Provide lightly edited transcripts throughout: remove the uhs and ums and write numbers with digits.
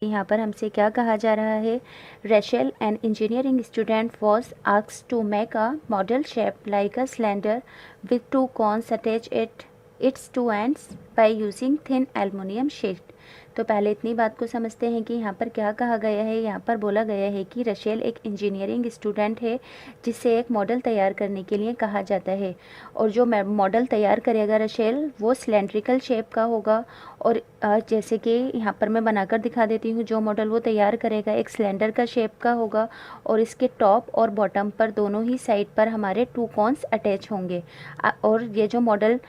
यहाँ पर हमसे क्या कहा जा रहा है, Rachel an engineering student was asked to make a model shape like a cylinder with two cones attached at its two ends by using thin aluminium sheet. तो पहले इतनी बात को समझते हैं कि यहाँ पर क्या कहा गया है। यहाँ पर बोला गया है कि रशेल एक इंजीनियरिंग स्टूडेंट है जिससे एक मॉडल तैयार करने के लिए कहा जाता है, और जो मॉडल तैयार करेगा रशेल वो सिलेंड्रिकल शेप का होगा। और जैसे कि यहाँ पर मैं बनाकर दिखा देती हूँ, जो मॉडल वो तैयार करेगा एक सिलेंडर का शेप का होगा, और इसके टॉप और बॉटम पर दोनों ही साइड पर हमारे टू कॉन्स अटैच होंगे। और ये जो मॉडल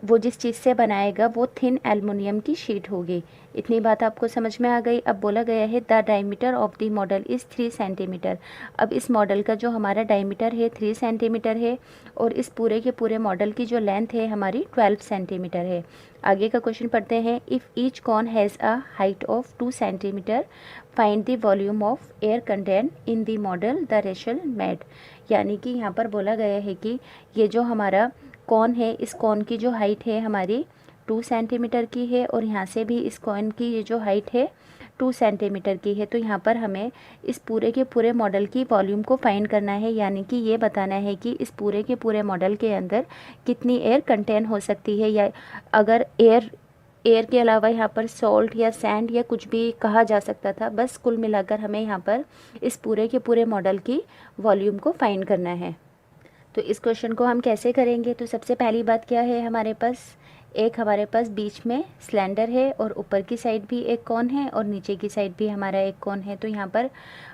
वो जिस चीज़ से बनाएगा वो थिन एल्युमिनियम की शीट होगी। इतनी बात आपको समझ में आ गई। अब बोला गया है the diameter of the model is 3 centimetre. अब इस मॉडल का जो हमारा डायमीटर है 3 सेंटीमीटर है, और इस पूरे के पूरे मॉडल की जो लेंथ है हमारी 12 सेंटीमीटर है। आगे का क्वेश्चन पढ़ते हैं। If each cone has a height of 2 centimetre find the volume of air content in the model the Rachel made. यानी कि यहाँ पर बोला गया है कि ये जो हमारा कॉन है, इस कॉन की जो हाइट है हमारी 2 सेंटीमीटर की है, और यहाँ से भी इस कॉन की ये जो हाइट है 2 सेंटीमीटर की है। तो यहाँ पर हमें इस पूरे के पूरे मॉडल की वॉल्यूम को फाइंड करना है, यानी कि ये बताना है कि इस पूरे के पूरे मॉडल के अंदर कितनी एयर कंटेन हो सकती है, या अगर एयर के अलावा यहाँ पर सॉल्ट या सैंड या कुछ भी कहा जा सकता था। बस कुल मिलाकर हमें यहाँ पर इस पूरे के पूरे मॉडल की वॉल्यूम को फाइंड करना है। तो इस क्वेश्चन को हम कैसे करेंगे, तो सबसे पहली बात क्या है, हमारे पास बीच में सिलेंडर है, और ऊपर की साइड भी एक कॉन है, और नीचे की साइड भी हमारा एक कॉन है। तो यहाँ पर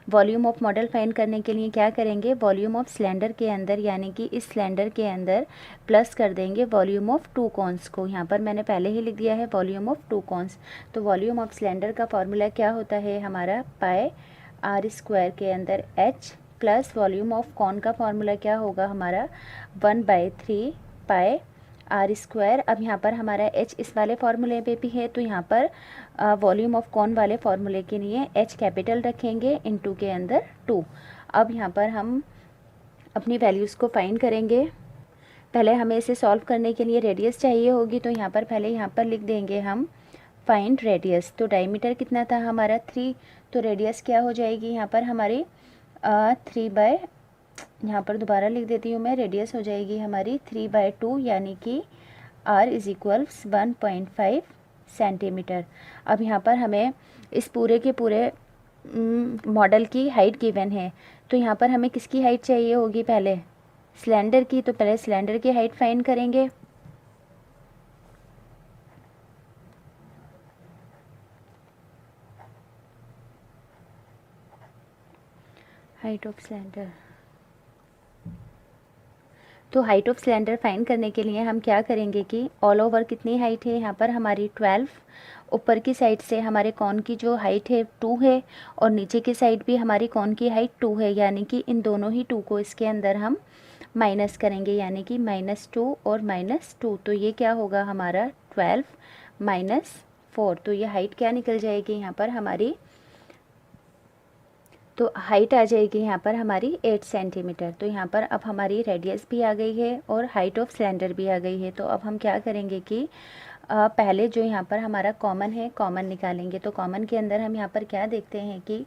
वॉल्यूम ऑफ मॉडल फाइंड करने के लिए क्या करेंगे, वॉल्यूम ऑफ सिलेंडर के अंदर यानी कि इस सिलेंडर के अंदर प्लस कर देंगे वॉल्यूम ऑफ 2 कॉन्स को। यहाँ पर मैंने पहले ही लिख दिया है वॉल्यूम ऑफ 2 कॉन्स। तो वॉल्यूम ऑफ सिलेंडर का फॉर्मूला क्या होता है हमारा, पाई आर स्क्वायर के अंदर h, plus volume of cone का फॉर्मूला क्या होगा हमारा 1/3 पाई आर स्क्वायर। अब यहाँ पर हमारा एच इस वाले फार्मूले पे भी है, तो यहाँ पर वॉल्यूम ऑफ कॉन वाले फार्मूले के लिए एच कैपिटल रखेंगे, इनटू के अंदर 2। अब यहाँ पर हम अपनी वैल्यूज़ को फाइंड करेंगे। पहले हमें इसे सॉल्व करने के लिए रेडियस चाहिए होगी, तो यहाँ पर पहले यहाँ पर लिख देंगे हम फाइंड रेडियस। तो डायमीटर कितना था हमारा 3, तो रेडियस क्या हो जाएगी यहाँ पर हमारी 3 यहाँ पर दोबारा लिख देती हूँ मैं, रेडियस हो जाएगी हमारी 3/2, यानी कि r इज इक्वल्स 1.5 सेंटीमीटर। अब यहाँ पर हमें इस पूरे के पूरे मॉडल की हाइट गिवन है, तो यहाँ पर हमें किसकी हाइट चाहिए होगी, पहले सिलेंडर की। तो पहले सिलेंडर की हाइट फाइंड करेंगे। हाइट ऑफ सिलेंडर, तो हाइट ऑफ सिलेंडर फाइंड करने के लिए हम क्या करेंगे कि ऑल ओवर कितनी हाइट है यहाँ पर हमारी 12, ऊपर की साइड से हमारे कॉन की जो हाइट है 2 है, और नीचे की साइड भी हमारी कॉन की हाइट 2 है, यानी कि इन दोनों ही 2 को इसके अंदर हम माइनस करेंगे, यानी कि -2 और -2। तो ये क्या होगा हमारा 12 - 4। तो ये हाइट क्या निकल जाएगी यहाँ पर हमारी, तो हाइट आ जाएगी यहाँ पर हमारी 8 सेंटीमीटर। तो यहाँ पर अब हमारी रेडियस भी आ गई है और हाइट ऑफ सिलेंडर भी आ गई है। तो अब हम क्या करेंगे कि पहले जो यहाँ पर हमारा कॉमन है, कॉमन निकालेंगे। तो कॉमन के अंदर हम यहाँ पर क्या देखते हैं कि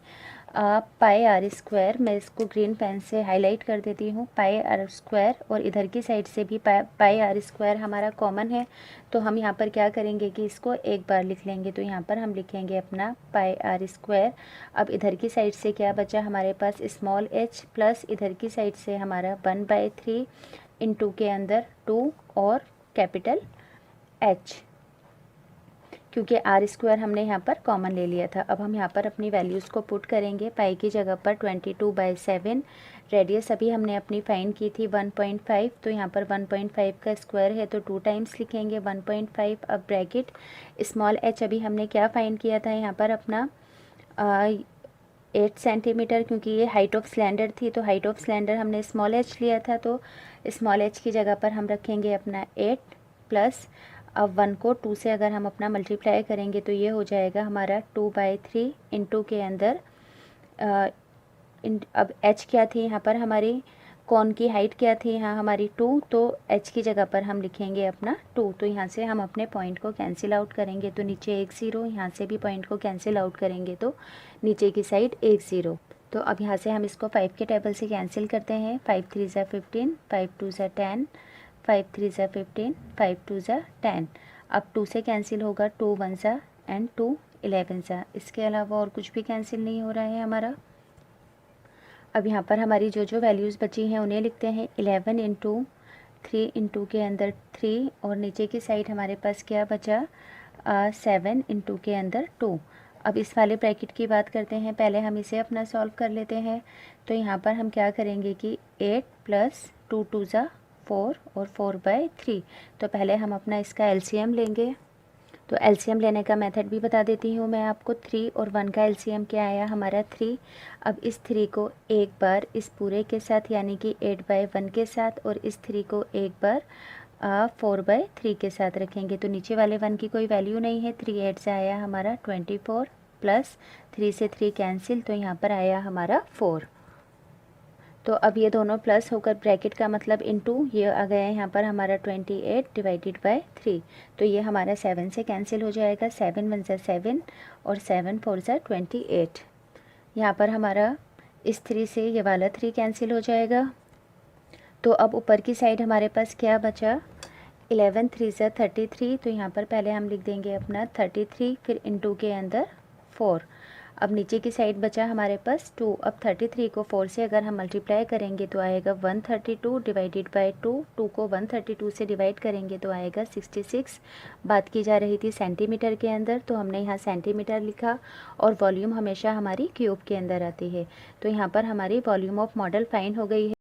पाई आर स्क्वायर, मैं इसको ग्रीन पेन से हाईलाइट कर देती हूँ, पाई आर स्क्वायर, और इधर की साइड से भी पाई आर स्क्वायर हमारा कॉमन है। तो हम यहाँ पर क्या करेंगे कि इसको एक बार लिख लेंगे। तो यहाँ पर हम लिखेंगे अपना पाई आर स्क्वायर। अब इधर की साइड से क्या बचा हमारे पास, स्मॉल h, प्लस इधर की साइड से हमारा 1/3 इंटू के अंदर 2 और कैपिटल H, क्योंकि आर स्क्वायर हमने यहाँ पर कॉमन ले लिया था। अब हम यहाँ पर अपनी वैल्यूज़ को पुट करेंगे। पाई की जगह पर 22/7, रेडियस अभी हमने अपनी फाइंड की थी 1.5, तो यहाँ पर 1.5 का स्क्वायर है तो 2 टाइम्स लिखेंगे 1.5। अब ब्रैकेट स्मॉल h, अभी हमने क्या फाइंड किया था यहाँ पर अपना 8 सेंटीमीटर, क्योंकि ये हाइट ऑफ सिलेंडर थी, तो हाइट ऑफ सिलेंडर हमने स्मॉल h लिया था, तो स्मॉल h की जगह पर हम रखेंगे अपना 8, प्लस अब 1 को 2 से अगर हम अपना मल्टीप्लाई करेंगे तो ये हो जाएगा हमारा 2/3 इंटू के अंदर अब h क्या थी यहाँ पर हमारी कॉन की हाइट क्या थी यहाँ हमारी 2, तो h की जगह पर हम लिखेंगे अपना 2। तो यहाँ से हम अपने पॉइंट को कैंसिल आउट करेंगे, तो नीचे एक 0, यहाँ से भी पॉइंट को कैंसिल आउट करेंगे तो नीचे की साइड एक 0। तो अब यहाँ से हम इसको 5 के टेबल से कैंसिल करते हैं। 5 3 ज़ा 15, 5 2 ज़ा 10, 5 3 ज़ा 15, 5 2 ज़ा 10। अब 2 से कैंसिल होगा 2 1 ज़ा एंड 2 11 ज़ा। इसके अलावा और कुछ भी कैंसिल नहीं हो रहा है हमारा। अब यहाँ पर हमारी जो वैल्यूज़ बची हैं उन्हें लिखते हैं। 11 इंटू 3 इंटू के अंदर 3 और नीचे की साइड हमारे पास क्या बचा 7 इंटू के अंदर 2। अब इस वाले ब्रैकेट की बात करते हैं, पहले हम इसे अपना सॉल्व कर लेते हैं। तो यहाँ पर हम क्या करेंगे कि 8 प्लस 2 2 ज़ा 4 और 4/3। तो पहले हम अपना इसका एलसीएम लेंगे। तो एलसीएम लेने का मेथड भी बता देती हूँ मैं आपको। 3 और 1 का एलसीएम क्या आया हमारा 3। अब इस 3 को एक बार इस पूरे के साथ यानी कि 8/1 के साथ और इस 3 को एक बार 4/3 के साथ रखेंगे। तो नीचे वाले 1 की कोई वैल्यू नहीं है। 3 8 से आया हमारा 24 प्लस 3 से 3 कैंसिल, तो यहाँ पर आया हमारा 4। तो अब ये दोनों प्लस होकर ब्रैकेट का मतलब इनटू ये आ गया है यहाँ पर हमारा 28 डिवाइडेड बाय 3। तो ये हमारा 7 से कैंसिल हो जाएगा। 7 1 ज़ा 7 और 7 4 ज़ा 28। यहाँ पर हमारा इस 3 से ये वाला 3 कैंसिल हो जाएगा। तो अब ऊपर की साइड हमारे पास क्या बचा 11 3 ज़ा 33। तो यहाँ पर पहले हम लिख देंगे अपना 33, फिर इनटू के अंदर 4। अब नीचे की साइड बचा हमारे पास 2। अब 33 को 4 से अगर हम मल्टीप्लाई करेंगे तो आएगा 132 डिवाइडेड बाय 2। 2 को 132 से डिवाइड करेंगे तो आएगा 66। बात की जा रही थी सेंटीमीटर के अंदर, तो हमने यहाँ सेंटीमीटर लिखा और वॉल्यूम हमेशा हमारी क्यूब के अंदर आती है। तो यहाँ पर हमारी वॉल्यूम ऑफ मॉडल फाइंड हो गई है।